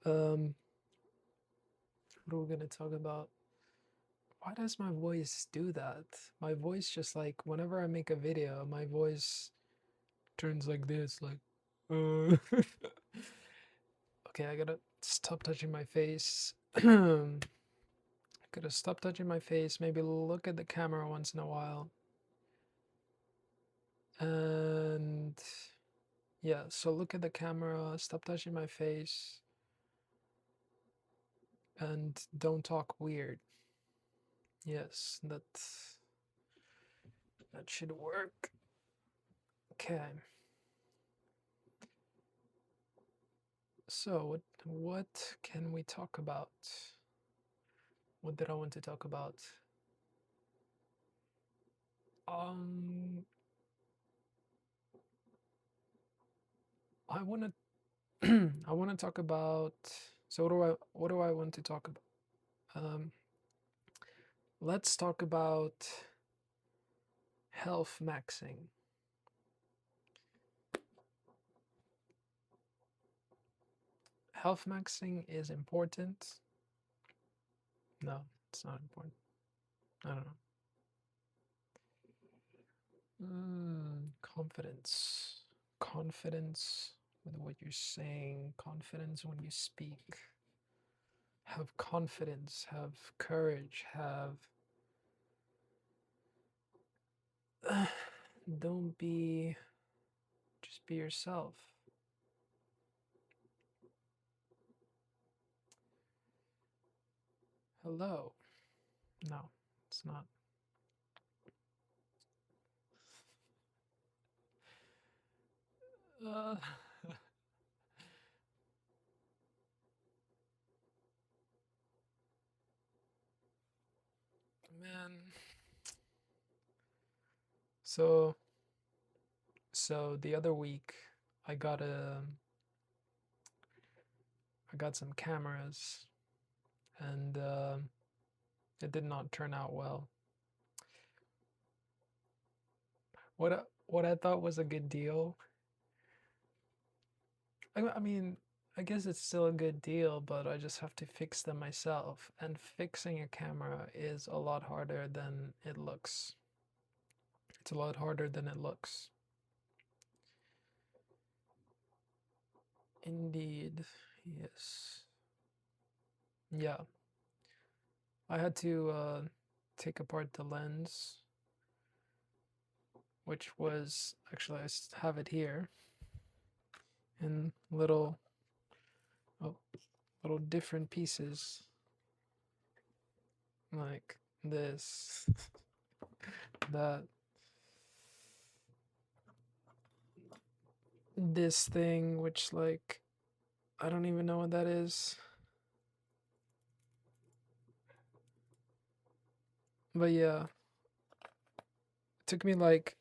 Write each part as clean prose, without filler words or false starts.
Um, what are we gonna talk about? Why does my voice do that? My voice just like whenever I make a video, my voice turns like this, like. Okay, I gotta stop touching my face. Gotta stop touching my face. Maybe look at the camera once in a while. And yeah, so look at the camera, stop touching my face, and don't talk weird. Yes, that should work. Okay. So what can we talk about? What did I want to talk about? Um, I want to I want to talk about. So what do I want to talk about? Let's talk about health maxing. Health maxing is important. No, it's not important. I don't know. Confidence. Confidence with what you're saying. Confidence when you speak. Have confidence. Have courage. Have. Don't be. Just be yourself. Hello. No, it's not. Uh, man. So so the other week I got a I got some cameras and it did not turn out well. What I thought was a good deal. I mean, I guess it's still a good deal, but I just have to fix them myself. And fixing a camera is a lot harder than it looks. It's a lot harder than it looks. Indeed, yes. Yeah, I had to take apart the lens, which was actually have it here in oh, little different pieces like this, that, this thing, which like I don't even know what that is. But yeah, it took me like,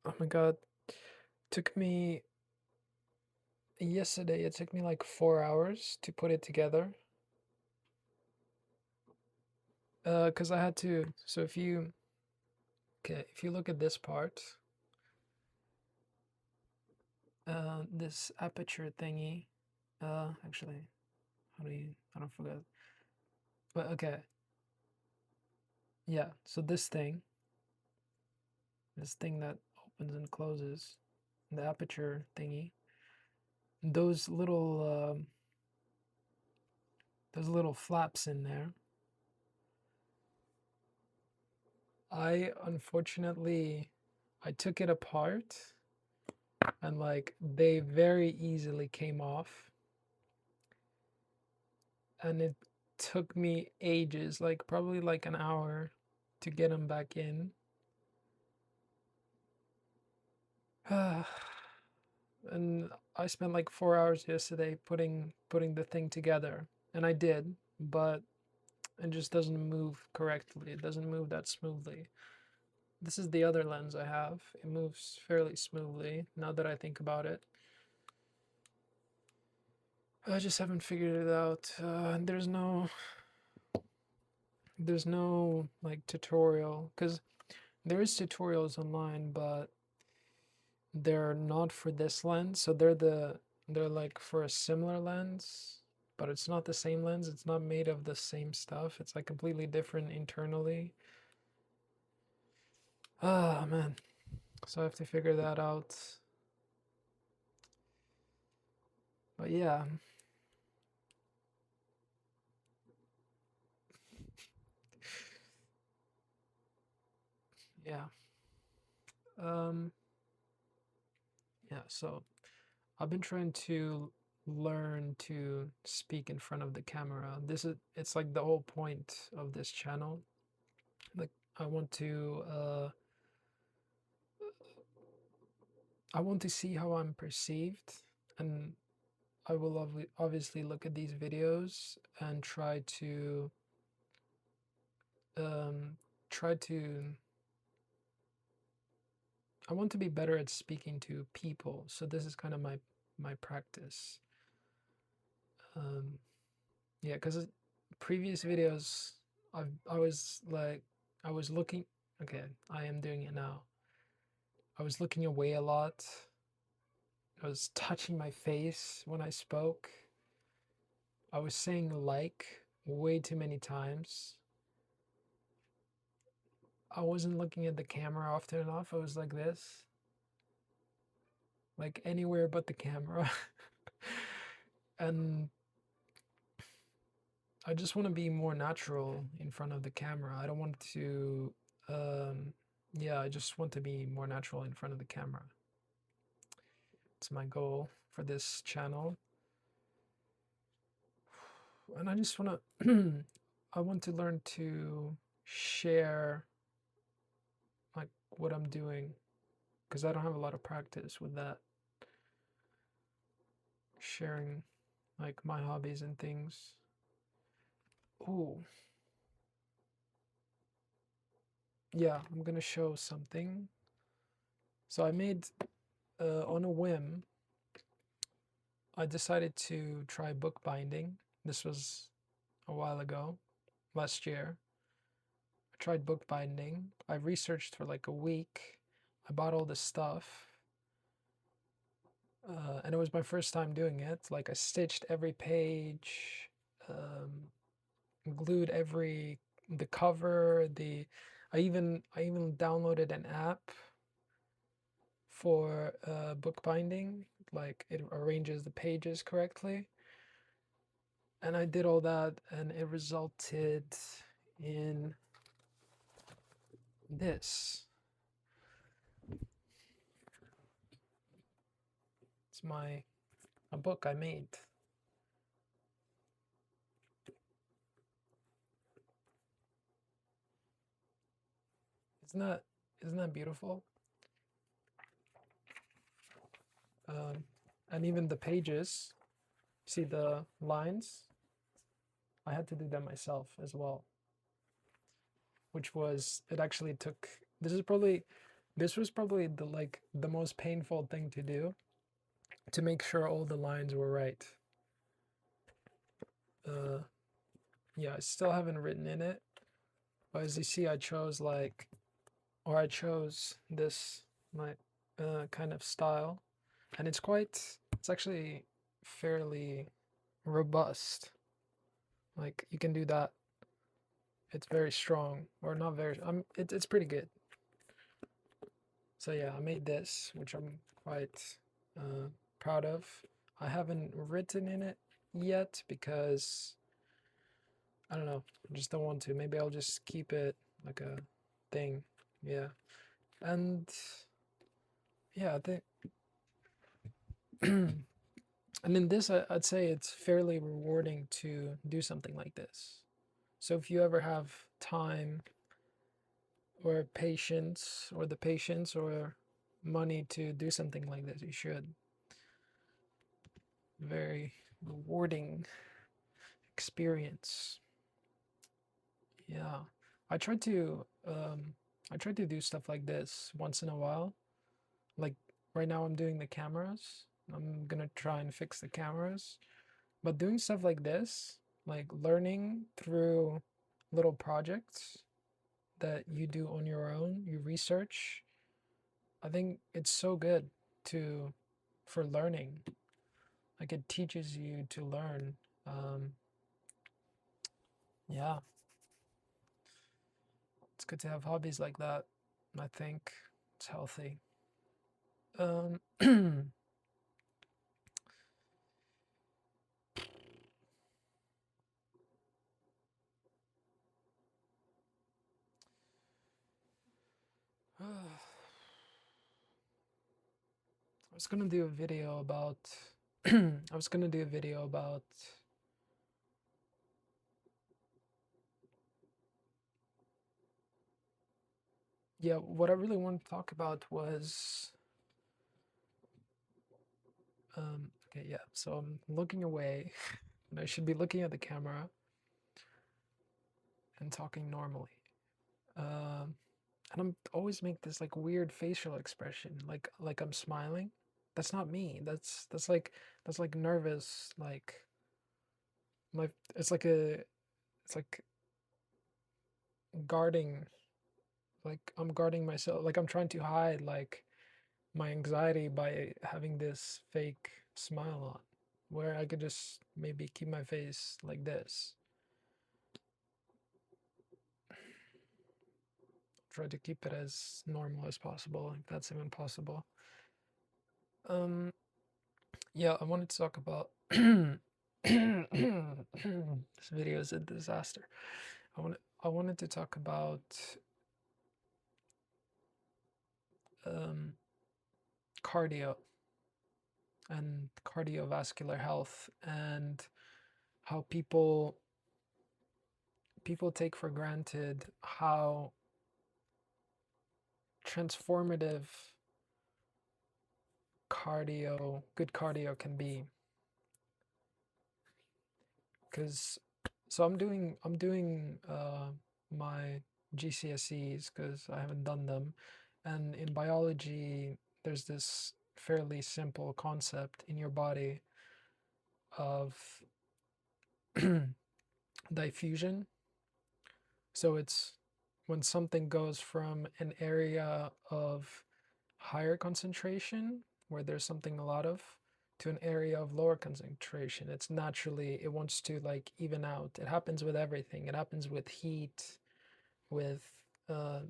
oh my god, took me yesterday, it took me like 4 hours to put it together. Because I had to, so if you look at this part, this aperture thingy, actually, I don't forget. But okay, yeah, so this thing that opens and closes, the aperture thingy, those little flaps in there. Unfortunately, I took it apart and like they very easily came off, and it took me ages, like probably like an hour to get them back in. And I spent like 4 hours yesterday putting the thing together, and I did, but it just doesn't move correctly. It doesn't move that smoothly. This is the other lens I have. It moves fairly smoothly now that I think about it. I just haven't figured it out. There's no like tutorial, because there is tutorials online, but they're not for this lens. So they're like for a similar lens, but it's not the same lens. It's not made of the same stuff. It's like completely different internally. Ah, man. So I have to figure that out. But yeah. Yeah. Um, yeah, so I've been trying to learn to speak in front of the camera. It's like the whole point of this channel. Like I want to see how I'm perceived, and I will obviously look at these videos and um try to I want to be better at speaking to people. So this is kind of my practice. Yeah, because previous videos, I was like, I was looking. Okay, I am doing it now. I was looking away a lot. I was touching my face when I spoke. I was saying like way too many times. I wasn't looking at the camera often enough. I was like this, like anywhere but the camera. And I just want to be more natural in front of the camera. I don't want to, yeah, I just want to be more natural in front of the camera. It's my goal for this channel. And I just want to, I want to learn to share like what I'm doing because I don't have a lot of practice with that. Sharing like my hobbies and things. Oh, yeah, I'm gonna show something. So I made, on a whim, I decided to try bookbinding. This was a while ago, last year. I tried bookbinding. I researched for like a week. I bought all this stuff. And it was my first time doing it. Like I stitched every page, glued the cover, I even downloaded an app for bookbinding. Like it arranges the pages correctly. And I did all that, and it resulted in this. It's a book I made. Isn't that beautiful? And even the pages, see the lines? I had to do them myself as well. Which was it actually took this was probably the most painful thing to do, to make sure all the lines were right. Yeah, I still haven't written in it, but as you see, I chose this my kind of style, and it's actually fairly robust. Like you can do that. It's very strong, or not very. It's pretty good. So yeah, I made this, which I'm quite proud of. I haven't written in it yet because I don't know. I just don't want to. Maybe I'll just keep it like a thing. Yeah, and yeah, I think. And in this, I'd say it's fairly rewarding to do something like this. So if you ever have time or patience, or the patience or money to do something like this, you should. Very rewarding experience. Yeah, I try to do stuff like this once in a while. Like right now, I'm doing the cameras. I'm gonna try and fix the cameras. But doing stuff like this, like learning through little projects that you do on your own, you research, I think it's so good to for learning. Like it teaches you to learn Um, yeah, it's good to have hobbies like that. I think it's healthy. Um, I was gonna do a video about. I was gonna do a video about. Yeah, what I really wanted to talk about was. Okay, yeah. So I'm looking away, and I should be looking at the camera and talking normally. Um, and I'm always make this like weird facial expression, like I'm smiling. That's not me. That's like nervous. Like my it's like guarding. Like I'm guarding myself. Like I'm trying to hide like my anxiety by having this fake smile on, where I could just maybe keep my face like this. Try to keep it as normal as possible, if that's even possible. Um, yeah, I wanted to talk about. This video is a disaster. I wanted to talk about um, cardio and cardiovascular health, and how people take for granted how transformative good cardio can be. Because I'm doing my GCSEs because I haven't done them, and in biology there's this fairly simple concept in your body of diffusion. So it's when something goes from an area of higher concentration, where there's something a lot of, to an area of lower concentration. It's naturally, it wants to like even out. It happens with everything. It happens with heat, with uh,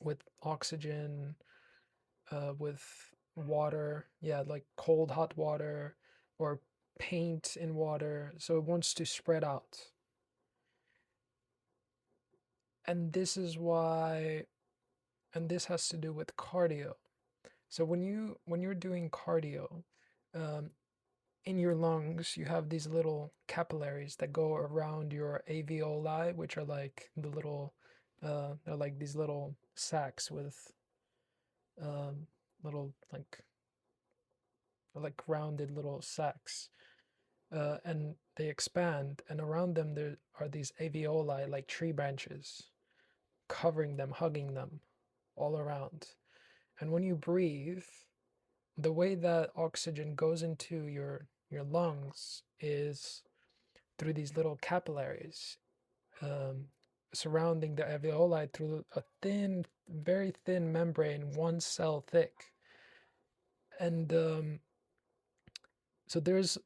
with oxygen, with water. Yeah, like cold, hot water, or paint in water. So it wants to spread out. And this is why, and this has to do with cardio. So when you're doing cardio, um, in your lungs, you have these little capillaries that go around your alveoli, which are like the little, they're like these little sacs with um, little like rounded little sacs, and they expand, and around them there are these alveoli like tree branches, covering them, hugging them all around. And when you breathe, the way that oxygen goes into your lungs is through these little capillaries, um, surrounding the alveoli through a thin, very thin membrane, 1 cell thick. And so there's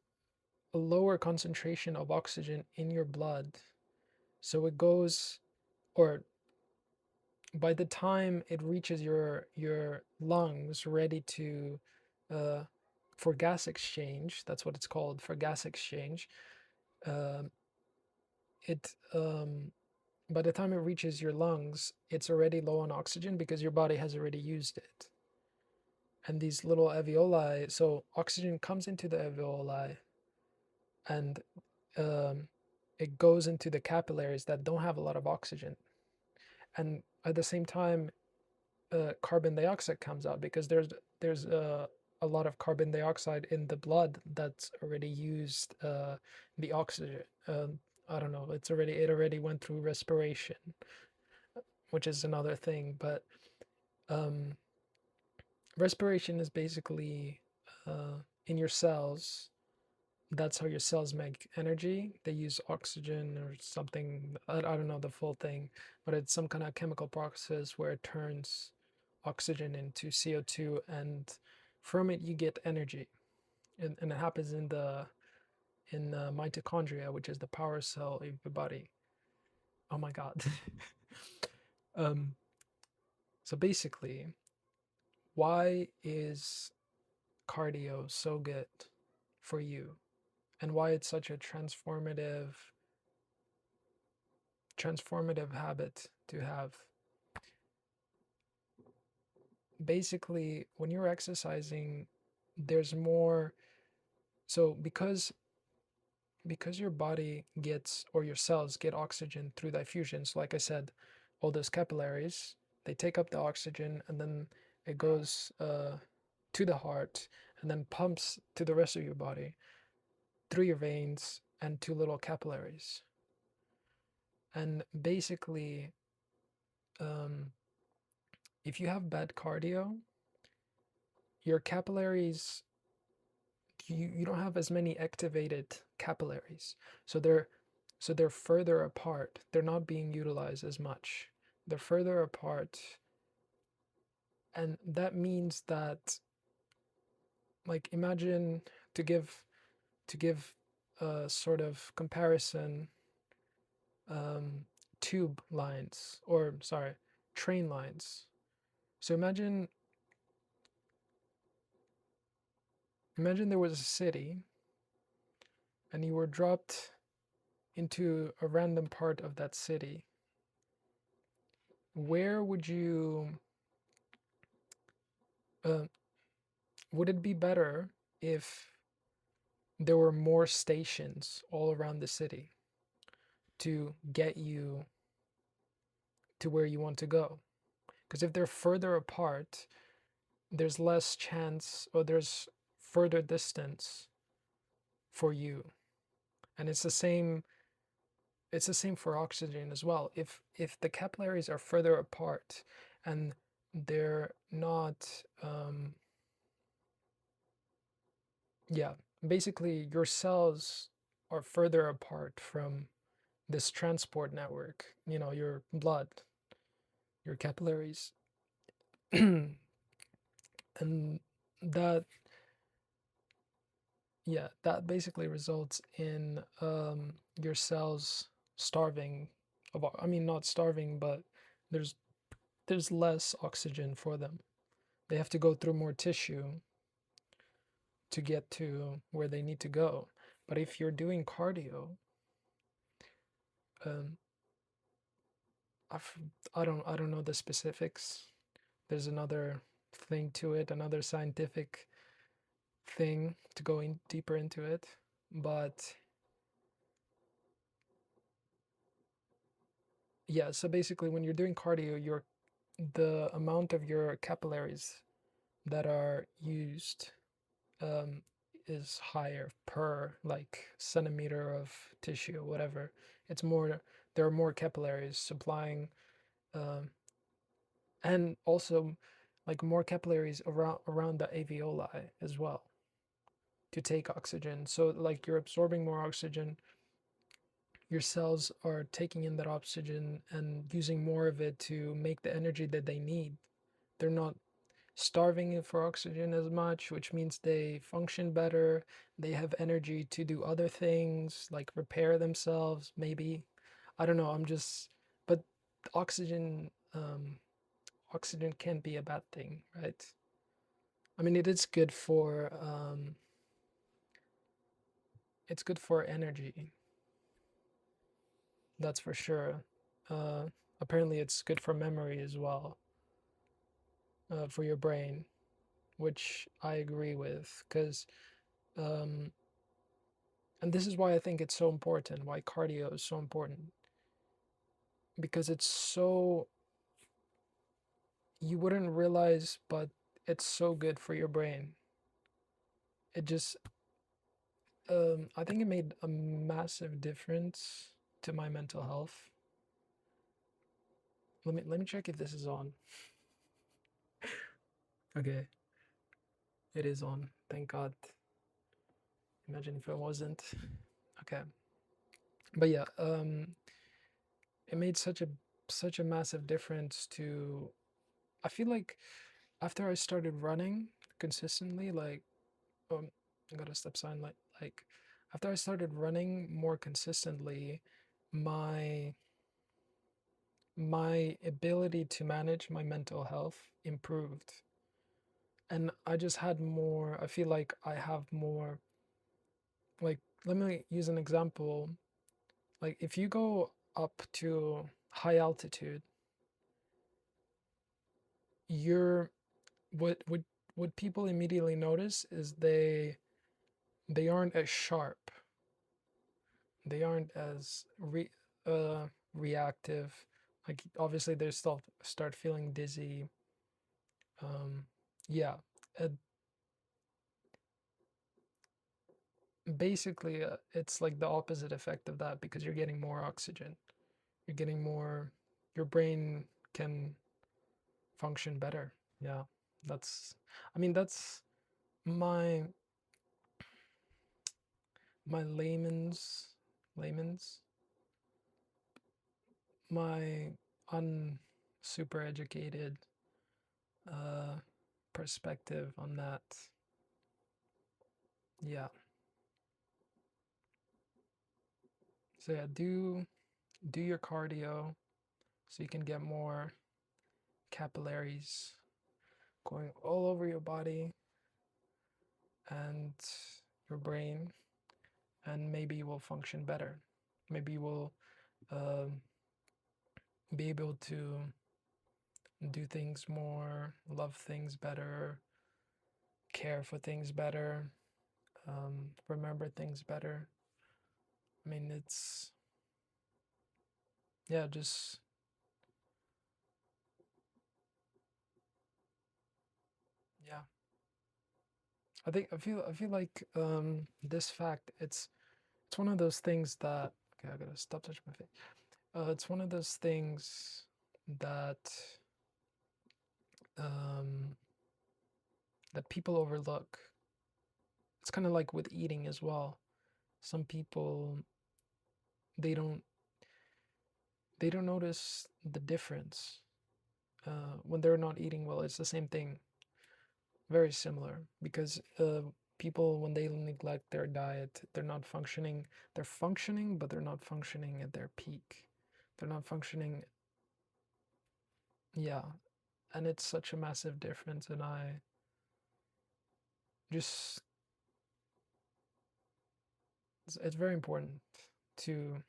a lower concentration of oxygen in your blood. So it goes, or by the time it reaches your lungs, ready to uh, for gas exchange, that's what it's called, for gas exchange. Um, it By the time it reaches your lungs, it's already low on oxygen because your body has already used it. And these little alveoli, so oxygen comes into the alveoli, and um, it goes into the capillaries that don't have a lot of oxygen. And at the same time, carbon dioxide comes out because there's a lot of carbon dioxide in the blood that's already used the oxygen. I don't know. It already went through respiration, which is another thing. But um, respiration is basically in your cells. That's how your cells make energy. They use oxygen or something. I don't know the full thing, but it's some kind of chemical process where it turns oxygen into CO2, and from it you get energy. And it happens in mitochondria, which is the power cell of the body. Oh my god. um, so basically, why is cardio so good for you, and why it's such a transformative habit to have? Basically, when you're exercising, there's more. So because your body gets, or your cells get oxygen through diffusion. So like I said, all those capillaries, they take up the oxygen, and then it goes to the heart, and then pumps to the rest of your body through your veins and to little capillaries. And basically, um, if you have bad cardio, your capillaries, you don't have as many activated capillaries, so they're further apart. They're not being utilized as much. They're further apart, and that means that, like, imagine, to give a sort of comparison, um, tube lines, or sorry, train lines. So imagine there was a city, and you were dropped into a random part of that city. Where uh, would it be better if there were more stations all around the city to get you to where you want to go? Because if they're further apart, there's less chance, or there's further distance for you. And it's the same for oxygen as well. If the capillaries are further apart, and they're not, yeah, basically your cells are further apart from this transport network, your blood, your capillaries. And that, yeah, that basically results in your cells starving I mean, not starving, but there's less oxygen for them. They have to go through more tissue to get to where they need to go. But if you're doing cardio, um, I've, I don't know the specifics. There's another thing to it, another scientific thing to go in deeper into it. But yeah, so basically, when you're doing cardio, the amount of your capillaries that are used, um, is higher per, like, centimeter of tissue, whatever. It's more. There are more capillaries supplying, um, and also, like, more capillaries around the alveoli as well to take oxygen. So, like, you're absorbing more oxygen. Your cells are taking in that oxygen and using more of it to make the energy that they need. They're not starving it for oxygen as much, which means they function better. They have energy to do other things, like repair themselves, maybe. I don't know. But oxygen, oxygen can't be a bad thing, right? I mean, it's good for energy, that's for sure. Uh, Apparently, it's good for memory as well, for your brain, which I agree with, because, um, and this is why I think it's so important, why cardio is so important, because it's so, you wouldn't realize, but it's so good for your brain. It just, I think it made a massive difference to my mental health. Let me check if this is on. Okay, it is on. Thank God. Imagine if it wasn't. Okay, but yeah, it made such a massive difference to. I feel like after I started running consistently, like, um, I got a stop sign, like, after I started running more consistently, my my ability to manage my mental health improved. And I just had more, I feel like I have more, like, let me use an example. Like, if you go up to high altitude, you're, what people immediately notice is they aren't as sharp, they aren't as reactive. Like, obviously they start feeling dizzy. um yeah. uh, Basically, it's like the opposite effect of that, because you're getting more oxygen, you're getting more, your brain can function better. Yeah, that's, I mean, that's my my layman's my super educated uh perspective on that. Yeah. So yeah, do your cardio so you can get more capillaries going all over your body and your brain, and maybe you will function better. Maybe you will um, be able to do things more, love things better, care for things better, remember things better. I mean, it's, yeah, just, yeah. I feel like this fact, it's one of those things that, okay, I gotta stop touching my face. It's one of those things that um, that people overlook. It's kind of like with eating as well. Some people, they don't they don't notice the difference when they're not eating well. It's the same thing, very similar, because people, when they neglect their diet, they're not functioning. They're functioning, but they're not functioning at their peak. They're not functioning. Yeah, and it's such a massive difference. And I just, it's very important to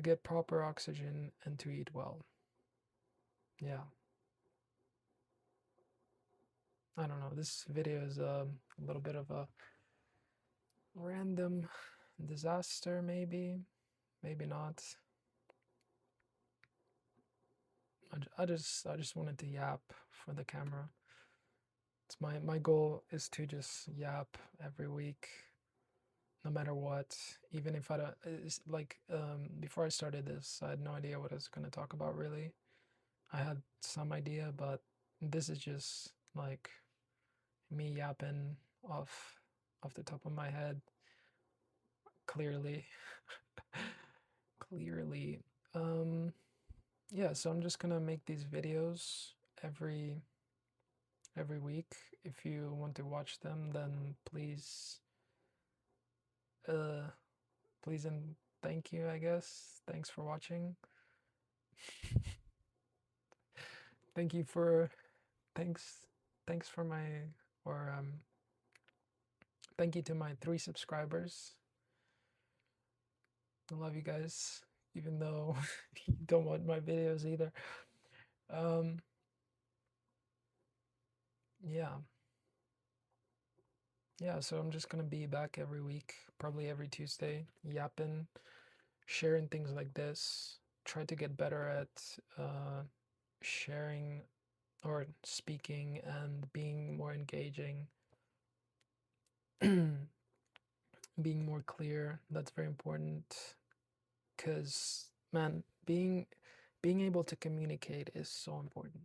get proper oxygen and to eat well. Yeah. I don't know. This video is a little bit of a random disaster, maybe, maybe not. I just wanted to yap for the camera. It's my goal is to just yap every week, no matter what. Even if I don't, it's like, before I started this, I had no idea what I was gonna talk about really. I had some idea, but this is just like me yapping off the top of my head, clearly. Clearly. Um yeah, so I'm just gonna make these videos every week. If you want to watch them, then uh please and thank you, I guess. Thanks for watching. Thank you for thanks thanks for my, or thank you to my 3 subscribers. I love you guys, even though you don't want my videos either. Um yeah. Yeah, so I'm just gonna be back every week, probably every Tuesday, yapping, sharing things like this. Try to get better at sharing or speaking and being more engaging, being more clear. That's very important, because, man, being able to communicate is so important,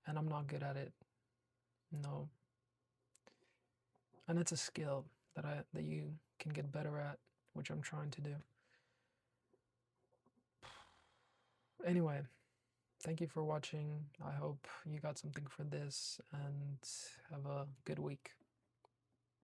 and I'm not good at it. No, and it's a skill that you can get better at, which I'm trying to do. Anyway, thank you for watching. I hope you got something for this, and have a good week.